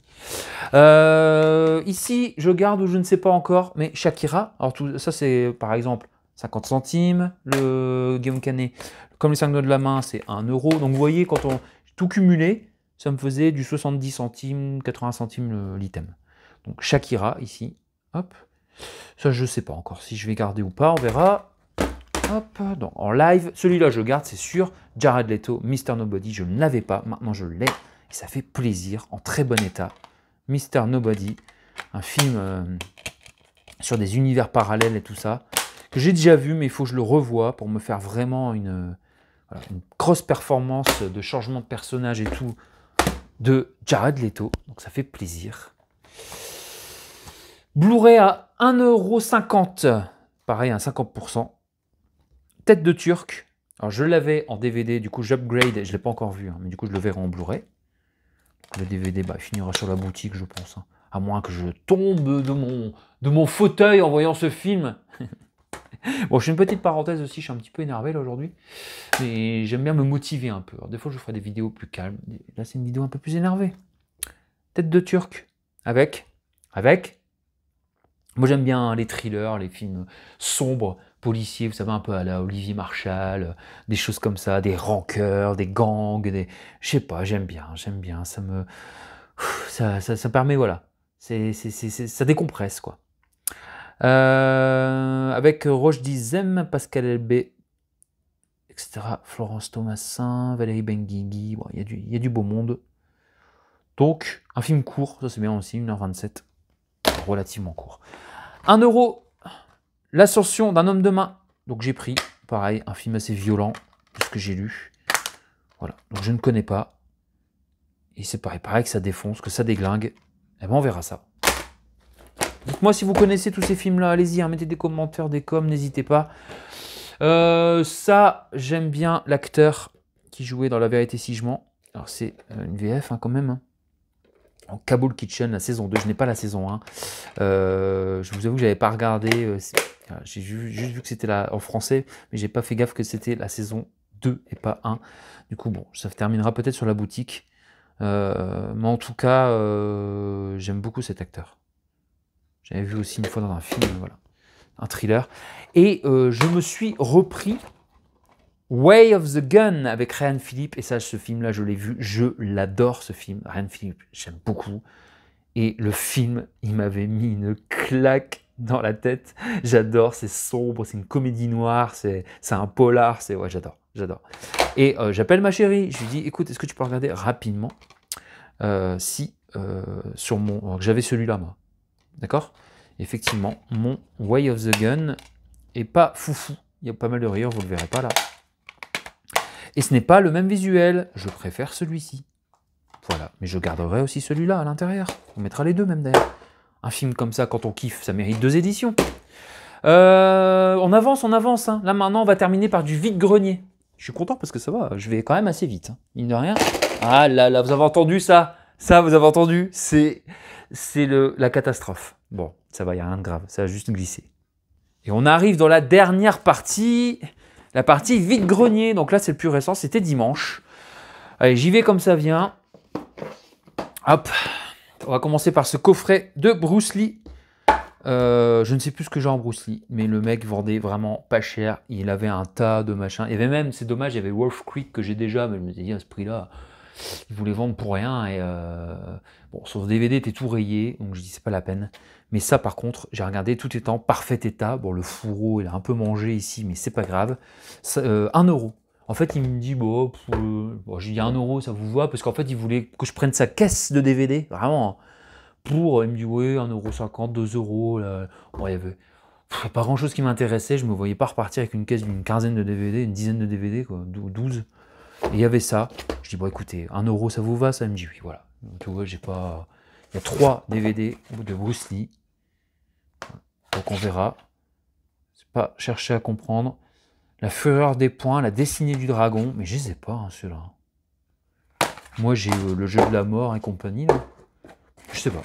Speaker 1: Ici, je garde ou je ne sais pas encore, mais Shakira. Alors tout ça, c'est par exemple 50 centimes, le Guillaume Canet. Comme les 5 doigts de la main, c'est 1 euro. Donc vous voyez, quand on tout cumulé, ça me faisait du 70 centimes, 80 centimes l'item. Donc Shakira, ici. Hop. Ça, je ne sais pas encore si je vais garder ou pas, on verra. Hop, donc en live, celui-là je le garde, c'est sûr. Jared Leto, Mr. Nobody, je ne l'avais pas, maintenant je l'ai. Et ça fait plaisir, en très bon état. Mr. Nobody, un film sur des univers parallèles et tout ça, que j'ai déjà vu, mais il faut que je le revoie pour me faire vraiment une grosse performance de changement de personnage et tout de Jared Leto. Donc ça fait plaisir. Blu-ray à 1,50 €. Pareil, à 50%. Tête de Turc. Alors je l'avais en DVD, du coup j'upgrade, je ne l'ai pas encore vu, hein, mais du coup je le verrai en Blu-ray. Le DVD bah, finira sur la boutique, je pense. Hein. À moins que je tombe de mon fauteuil en voyant ce film. Bon, je fais une petite parenthèse aussi, je suis un petit peu énervé là aujourd'hui. Mais j'aime bien me motiver un peu. Alors, des fois je ferai des vidéos plus calmes. Là c'est une vidéo un peu plus énervée. Tête de Turc. Avec. Moi j'aime bien les thrillers, les films sombres, policiers, vous savez, un peu à la Olivier Marchal, des choses comme ça, des rancœurs, des gangs, je sais pas, j'aime bien, ça permet, voilà, ça décompresse, quoi. Avec Roche Dizem, Pascal Elbé, etc., Florence Thomasin, Valérie Benguigui, bon, il y a du beau monde. Donc, un film court, ça c'est bien aussi, 1h27, relativement court. 1 €, L'Ascension d'un homme de main. Donc j'ai pris, pareil, un film assez violent, de ce que j'ai lu. Voilà, donc je ne connais pas. Et c'est pareil que ça défonce, que ça déglingue. Eh ben on verra ça. Dites-moi si vous connaissez tous ces films-là, allez-y, hein, mettez des commentaires, des coms, n'hésitez pas. Ça, j'aime bien l'acteur qui jouait dans La Vérité si je mens. Alors c'est une VF hein, quand même. Hein. En Kaboul Kitchen, la saison 2, je n'ai pas la saison 1. Je vous avoue que je n'avais pas regardé. J'ai juste vu que c'était en français, mais j'ai pas fait gaffe que c'était la saison 2 et pas 1. Du coup, bon, ça terminera peut-être sur la boutique. Mais en tout cas, j'aime beaucoup cet acteur. J'avais vu aussi une fois dans un film, voilà, un thriller. Et je me suis repris Way of the Gun avec Ryan Phillippe. Et ça, ce film-là, je l'ai vu. Je l'adore, ce film. Ryan Phillippe, j'aime beaucoup. Et le film, il m'avait mis une claque dans la tête. J'adore, c'est sombre, c'est une comédie noire, c'est un polar, ouais, j'adore. Et j'appelle ma chérie, je lui dis, écoute, est-ce que tu peux regarder rapidement sur mon... J'avais celui-là, moi. D'accord? Effectivement, mon Way of the Gun est pas foufou. Il y a pas mal de rayures, vous ne le verrez pas là. Et ce n'est pas le même visuel. Je préfère celui-ci. Voilà, mais je garderai aussi celui-là à l'intérieur. On mettra les deux même d'ailleurs. Un film comme ça, quand on kiffe, ça mérite 2 éditions. On avance. Hein. Là maintenant, on va terminer par du vide-grenier. Je suis content parce que ça va, je vais quand même assez vite. Hein. Mine de rien. Ah là là, vous avez entendu ça? Ça, vous avez entendu? C'est la catastrophe. Bon, ça va, il n'y a rien de grave. Ça va juste glisser. Et on arrive dans la dernière partie. La partie vide-grenier. Donc là, c'est le plus récent. C'était dimanche. Allez, j'y vais comme ça vient. Hop. On va commencer par ce coffret de Bruce Lee. Je ne sais plus ce que j'ai en Bruce Lee, mais le mec vendait vraiment pas cher. Il avait un tas de machins. Il y avait même, c'est dommage, il y avait Wolf Creek que j'ai déjà, mais je me suis dit à ce prix-là, il voulait vendre pour rien. Et bon, sur DVD, était tout rayé, donc je dis c'est pas la peine. Mais ça, par contre, j'ai regardé, tout est en parfait état. Bon, le fourreau, il a un peu mangé ici, mais c'est pas grave. 1 €. En fait, il me dit, bon, j'ai dit 1 € ça vous va, parce qu'en fait, il voulait que je prenne sa caisse de DVD, vraiment. Il me dit, ouais, 1,50 €, 2 €. Là. Bon, il y avait pas grand chose qui m'intéressait, je me voyais pas repartir avec une caisse d'une quinzaine de DVD, une dizaine de DVD, quoi, 12. Et il y avait ça. Je dis, bon, écoutez, 1 € ça vous va? Ça, il me dit, oui, voilà. Tu vois, j'ai pas. Il y a 3 DVD de Bruce Lee. Donc on verra. C'est pas chercher à comprendre. La fureur des poings, la destinée du dragon. Mais je les ai pas, hein, ceux-là. Moi, j'ai le jeu de la mort et compagnie, là. Je sais pas.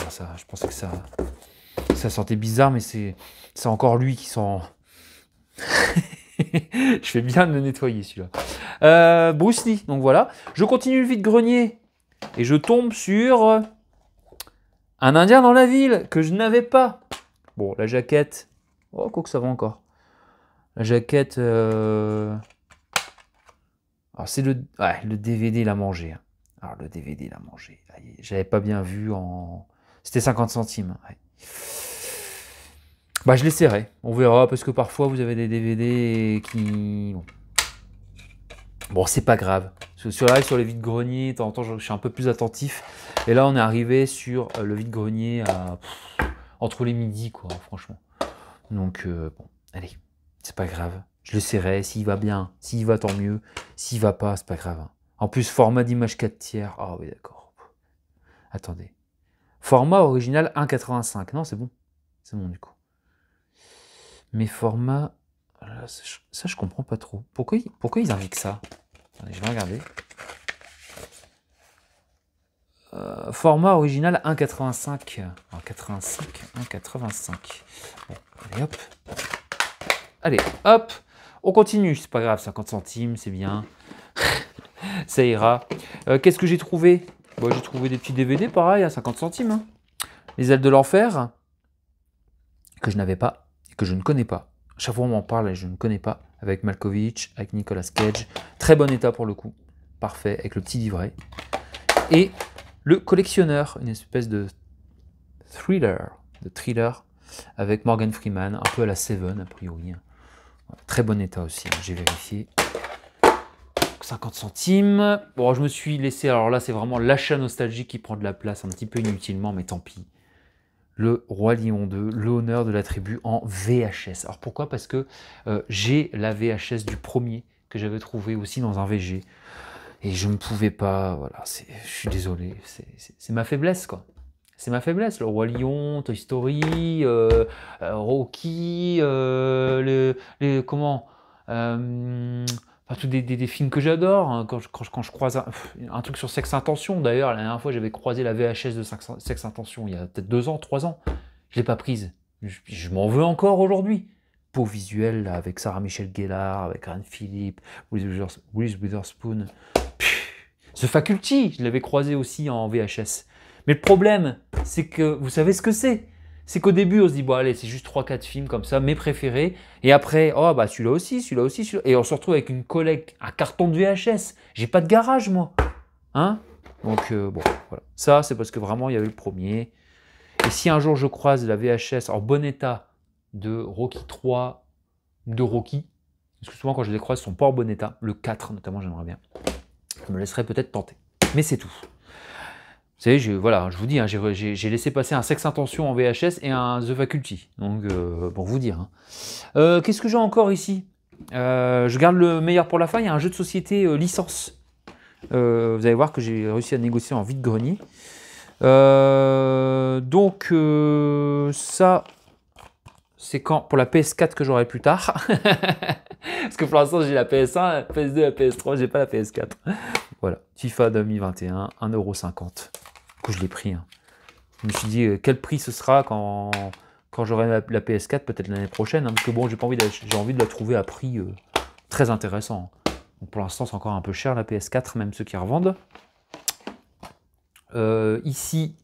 Speaker 1: Ça, je pensais que ça sentait bizarre, mais c'est encore lui qui sent. Je fais bien de le nettoyer, celui-là. Bruce Lee, donc voilà. Je continue le vide-grenier. Et je tombe sur un Indien dans la ville que je n'avais pas. Bon, la jaquette. Oh, quoi que ça va encore. La jaquette. Alors, c'est le DVD l'a mangé. Hein. Alors, le DVD l'a mangé. J'avais pas bien vu en. C'était 50 centimes. Ouais. Bah, je l'essaierai. On verra, parce que parfois, vous avez des DVD qui. Bon, c'est pas grave. Sur les vide-greniers, de temps en temps, je suis un peu plus attentif. Et là, on est arrivé sur le vide-grenier entre les midis, quoi, franchement. Donc, bon, allez, c'est pas grave. Je l'essaierai. S'il va bien, s'il va, tant mieux. S'il va pas, c'est pas grave. Hein. En plus, format d'image 4 tiers. Ah oui, d'accord. Attendez. Format original 1,85. Non, c'est bon. C'est bon, du coup. Mais format... Ça, je comprends pas trop. Pourquoi ils indiquent ça? Allez, je vais regarder. Format original 1,85. 1,85. Bon, allez, hop. Allez, hop. On continue. C'est pas grave, 50 centimes, c'est bien. Ça ira. Qu'est-ce que j'ai trouvé? Bon, j'ai trouvé des petits DVD, pareil, à 50 centimes. Hein. Les ailes de l'enfer, que je n'avais pas, et que je ne connais pas. Chaque fois on m'en parle et je ne connais pas. Avec Malkovich, avec Nicolas Cage. Très bon état pour le coup. Parfait, avec le petit livret. Et le collectionneur, une espèce de thriller, avec Morgan Freeman, un peu à la Seven, a priori. Très bon état aussi, hein, j'ai vérifié. 50 centimes. Bon, je me suis laissé, alors là, c'est vraiment l'achat nostalgique qui prend de la place, un petit peu inutilement, mais tant pis. Le Roi Lion 2, l'honneur de la tribu en VHS. Alors pourquoi? Parce que j'ai la VHS du premier que j'avais trouvé aussi dans un VG. Et je ne pouvais pas, voilà, je suis désolé, c'est ma faiblesse, quoi. C'est ma faiblesse, le Roi Lion, Toy Story, Rocky, comment enfin, tous des films que j'adore. Hein, quand je croise un truc sur Sex Intention, d'ailleurs, la dernière fois, j'avais croisé la VHS de Sex Intention, il y a peut-être 2 ans, 3 ans. Je ne l'ai pas prise. Je m'en veux encore aujourd'hui. Beau visuel, là, avec Sarah Michelle Gellar, avec Anne Philippe, Reese Witherspoon. The Faculty, je l'avais croisé aussi en VHS. Mais le problème, c'est que, vous savez ce que c'est? C'est qu'au début, on se dit, bon allez, c'est juste 3-4 films comme ça, mes préférés. Et après, oh bah celui-là aussi, celui-là aussi, celui-là. Et on se retrouve avec une collecte, un carton de VHS. J'ai pas de garage, moi. Hein? Donc, bon, voilà. Ça, c'est parce que vraiment, il y avait le premier. Et si un jour je croise la VHS en bon état de Rocky 3, de Rocky, parce que souvent quand je les croise, ils sont pas en bon état. Le 4 notamment, j'aimerais bien. Je me laisserai peut-être tenter. Mais c'est tout. savez, voilà, je vous dis, hein, j'ai laissé passer un Sex Intention en VHS et un The Faculty. Donc, pour vous dire. Hein. Qu'est-ce que j'ai encore ici? Je garde le meilleur pour la fin. Il y a un jeu de société licence. Vous allez voir que j'ai réussi à négocier en vide-grenier. Donc, ça, c'est quand pour la PS4 que j'aurai plus tard. Parce que pour l'instant, j'ai la PS1, la PS2, la PS3, j'ai pas la PS4. Voilà, FIFA 2021, 1,50 €. Que je l'ai pris. Hein. Je me suis dit, quel prix ce sera quand j'aurai la PS4, peut-être l'année prochaine. Hein, parce que bon, j'ai envie de la trouver à prix très intéressant. Donc pour l'instant, c'est encore un peu cher la PS4, même ceux qui revendent. Ici,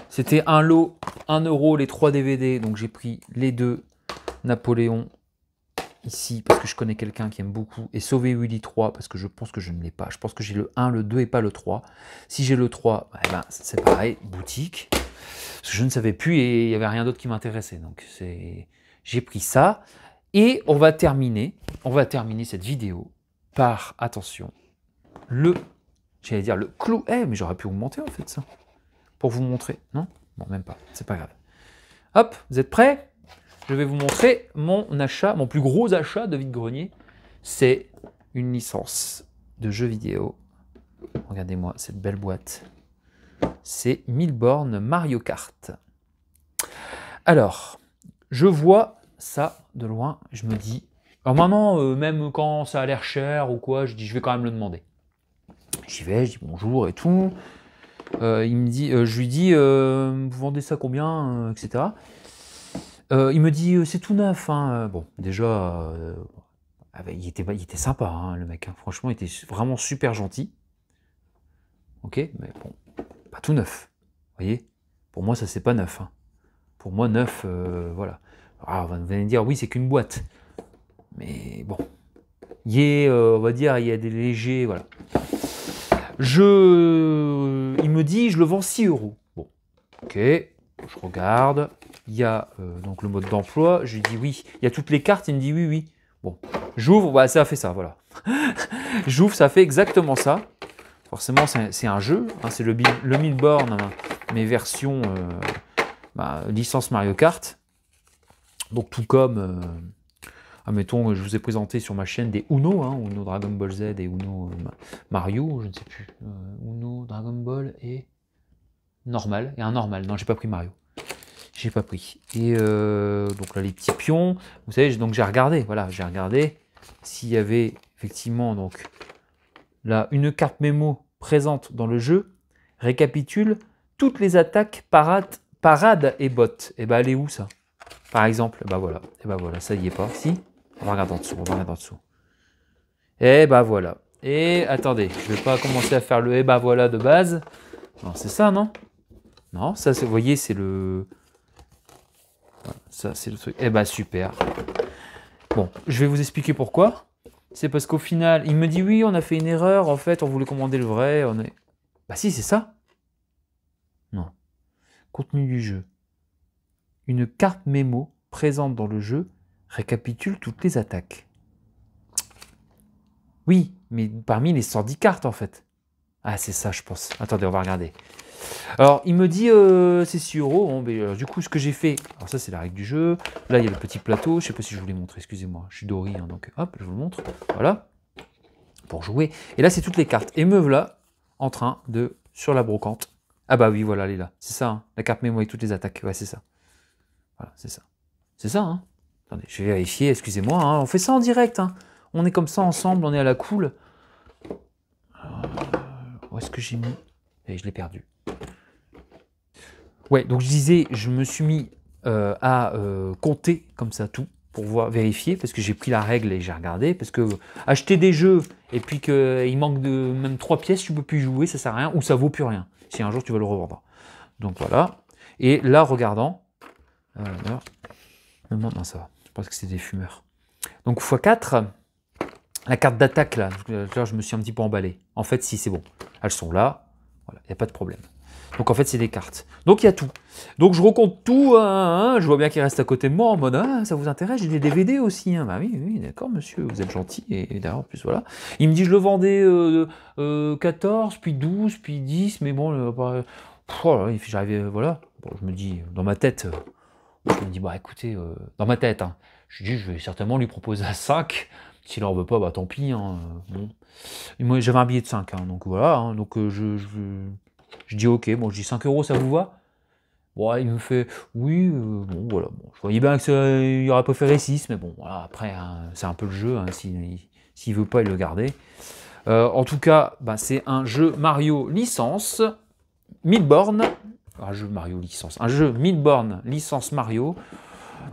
Speaker 1: c'était un lot, 1 € les 3 DVD. Donc j'ai pris les 2 Napoléon ici, parce que je connais quelqu'un qui aime beaucoup, et Sauver Willy 3, parce que je pense que je ne l'ai pas. Je pense que j'ai le 1, le 2 et pas le 3. Si j'ai le 3, eh ben, c'est pareil, boutique. Parce que je ne savais plus et il n'y avait rien d'autre qui m'intéressait. Donc j'ai pris ça. Et on va terminer cette vidéo par, attention, j'allais dire le clou. Mais j'aurais pu vous monter en fait ça. Pour vous montrer. Non? Bon, même pas. C'est pas grave. Hop, vous êtes prêts? Je vais vous montrer mon plus gros achat de vide-grenier. C'est une licence de jeux vidéo. Regardez-moi cette belle boîte. C'est 1000 bornes Mario Kart. Alors, je vois ça de loin, je me dis... Alors maintenant, même quand ça a l'air cher ou quoi, je dis je vais quand même le demander. J'y vais, je dis bonjour et tout. Il me dit, je lui dis, vous vendez ça combien, etc. Il me dit, c'est tout neuf. Hein. Bon, déjà, il était sympa, hein, le mec. Hein. Franchement, il était vraiment super gentil. Ok, mais bon, pas tout neuf. Vous voyez? Pour moi, ça, c'est pas neuf. Hein. Pour moi, neuf, voilà. Alors, vous allez me dire, oui, c'est qu'une boîte. Mais bon, on va dire, il y a des légers, voilà. Il me dit, je le vends 6 €. Bon, ok, je regarde. Il y a donc le mode d'emploi. Je lui dis oui. Il y a toutes les cartes. Il me dit oui, oui. Bon, j'ouvre. Bah, ça a fait ça, voilà. J'ouvre, ça fait exactement ça. Forcément, c'est un jeu. Hein, c'est le 1000 bornes, mais version licence Mario Kart. Donc, tout comme, admettons, je vous ai présenté sur ma chaîne des Uno, hein, Uno Dragon Ball Z et Uno Mario, je ne sais plus. Uno Dragon Ball et normal. Et un normal. Non, j'ai pas pris Mario. J'ai pas pris. Et donc là, les petits pions. Vous savez, donc j'ai regardé. Voilà, j'ai regardé s'il y avait effectivement donc là une carte mémo présente dans le jeu récapitule toutes les attaques, parades et bottes. Et ben elle est où ça? Par exemple, et ben voilà. Et ben voilà, ça y est pas. Si. On va regarder en dessous. On va regarder en dessous. Et ben voilà. Et attendez, je vais pas commencer à faire le et ben voilà de base. Non, c'est ça, non? Non, ça, vous voyez, c'est le. Ça, c'est le truc. Eh ben, super. Bon, je vais vous expliquer pourquoi. C'est parce qu'au final, il me dit oui, on a fait une erreur. En fait, on voulait commander le vrai. Bah si, c'est ça. Non. Contenu du jeu. Une carte mémo présente dans le jeu récapitule toutes les attaques. Oui, mais parmi les 110 cartes, en fait. Ah, c'est ça, je pense. Attendez, on va regarder. Alors, il me dit, c'est 6 €. Bon, mais, du coup, ce que j'ai fait, alors ça, c'est la règle du jeu. Là, il y a le petit plateau. Je ne sais pas si je vous l'ai montré, excusez-moi. Je suis Dory, hein, donc hop, je vous le montre. Voilà. Pour jouer. Et là, c'est toutes les cartes. Et me voilà en train de, sur la brocante. Ah bah oui, voilà, elle est là. C'est ça, hein, la carte mémo avec toutes les attaques. Ouais, c'est ça. Voilà, c'est ça. C'est ça, hein. Attendez, je vais vérifier, excusez-moi. Hein, on fait ça en direct, hein. On est comme ça ensemble, on est à la cool. Où est-ce que j'ai mis? Et je l'ai perdu. Ouais, donc je disais, je me suis mis à compter comme ça tout pour vérifier, parce que j'ai pris la règle et j'ai regardé, parce que acheter des jeux et puis qu'il manque de même 3 pièces, tu peux plus jouer, ça sert à rien, ou ça vaut plus rien, si un jour tu vas le revendre. Donc voilà. Et là, regardant, non, ça va, je pense que c'est des fumeurs. Donc x4, la carte d'attaque là, je me suis un petit peu emballé. En fait, si c'est bon, elles sont là, voilà, il n'y a pas de problème. Donc en fait, c'est des cartes. Donc il y a tout. Donc je recompte tout. Je vois bien qu'il reste à côté de moi en mode ah, ça vous intéresse? J'ai des DVD aussi. Bah oui, oui, d'accord, monsieur, vous êtes gentil. Et d'ailleurs, en plus, voilà. Il me dit je le vendais 14, puis 12, puis 10. Mais bon, j'arrivais, voilà. Bon, je me dis, dans ma tête, je me dis, bah écoutez, dans ma tête, hein, je dis, je vais certainement lui proposer à 5. S'il en veut pas, bah tant pis. Hein, bon. Et moi, j'avais un billet de 5, hein, donc voilà. Hein, donc je dis ok, bon, je dis 5 euros, ça vous va? Bon, il me fait oui, bon, voilà. Bon, je voyais bien qu'il aurait préféré 6, mais bon, voilà, après, hein, c'est un peu le jeu. Hein, s'il veut pas, il le garder. En tout cas, bah, c'est un jeu Mario licence, 1000 bornes. Un jeu Mario licence. Un jeu 1000 bornes, licence Mario.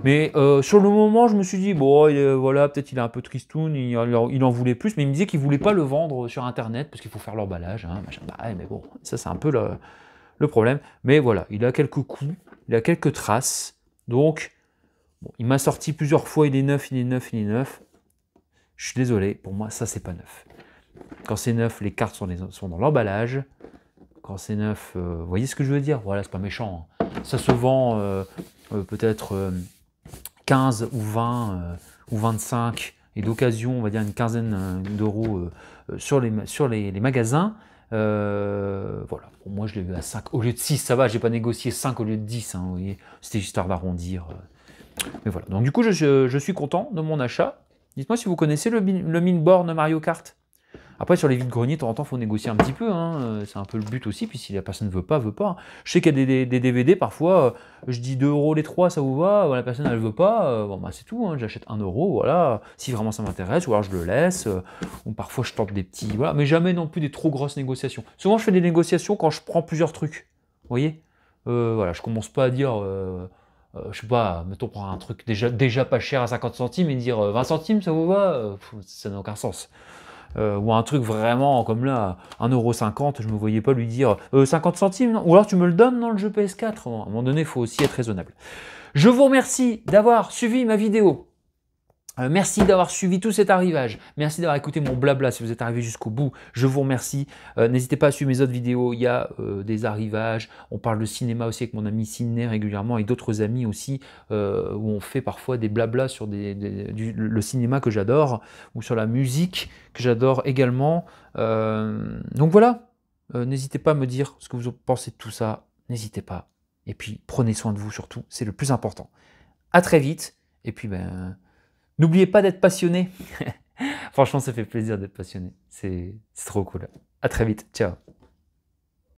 Speaker 1: Mais sur le moment, je me suis dit, bon, voilà, peut-être il est un peu tristoun, il en voulait plus, mais il me disait qu'il ne voulait pas le vendre sur Internet, parce qu'il faut faire l'emballage, hein, machin. Bah, mais bon, ça c'est un peu le problème. Mais voilà, il a quelques coups, il a quelques traces, donc bon, il m'a sorti plusieurs fois, il est neuf, il est neuf, il est neuf. Je suis désolé, pour moi, ça c'est pas neuf. Quand c'est neuf, les cartes sont dans l'emballage. Quand c'est neuf, vous voyez ce que je veux dire? Voilà, c'est pas méchant. Hein. Ça se vend peut-être 15 ou 20 ou 25, et d'occasion, on va dire une quinzaine d'euros sur les magasins. Voilà, pour moi je l'ai vu à 5 au lieu de 6, ça va, j'ai pas négocié 5 au lieu de 10, hein, vous voyez, c'était histoire d'arrondir. Mais voilà, donc du coup je suis content de mon achat. Dites-moi si vous connaissez le Minborn Mario Kart. Après, sur les vides-greniers, de temps en temps, il faut négocier un petit peu. Hein. C'est un peu le but aussi. Puis si la personne ne veut pas, veut pas. Je sais qu'il y a des DVD, parfois, je dis 2 euros les 3, ça vous va? La personne, elle ne veut pas. Bon, bah, c'est tout. Hein. J'achète 1 euro, voilà. Si vraiment ça m'intéresse, ou alors je le laisse. Ou parfois, je tente des petits. Voilà. Mais jamais non plus des trop grosses négociations. Souvent, je fais des négociations quand je prends plusieurs trucs. Vous voyez? Voilà, je commence pas à dire. Je sais pas, mettons, prendre un truc déjà pas cher à 50 centimes et dire 20 centimes, ça vous va? Ça n'a aucun sens. Ou un truc vraiment comme là, 1,50 €, je ne me voyais pas lui dire 50 centimes, non? Ou alors tu me le donnes dans le jeu PS4. À un moment donné, il faut aussi être raisonnable. Je vous remercie d'avoir suivi ma vidéo. Merci d'avoir suivi tout cet arrivage. Merci d'avoir écouté mon blabla si vous êtes arrivé jusqu'au bout. Je vous remercie. N'hésitez pas à suivre mes autres vidéos. Il y a des arrivages. On parle de cinéma aussi avec mon ami Ciné régulièrement, avec d'autres amis aussi, où on fait parfois des blablas sur le cinéma que j'adore, ou sur la musique que j'adore également. Donc voilà. N'hésitez pas à me dire ce que vous pensez de tout ça. N'hésitez pas. Et puis prenez soin de vous surtout. C'est le plus important. À très vite. Et puis n'oubliez pas d'être passionné. Franchement, ça fait plaisir d'être passionné. C'est trop cool. À très vite. Ciao.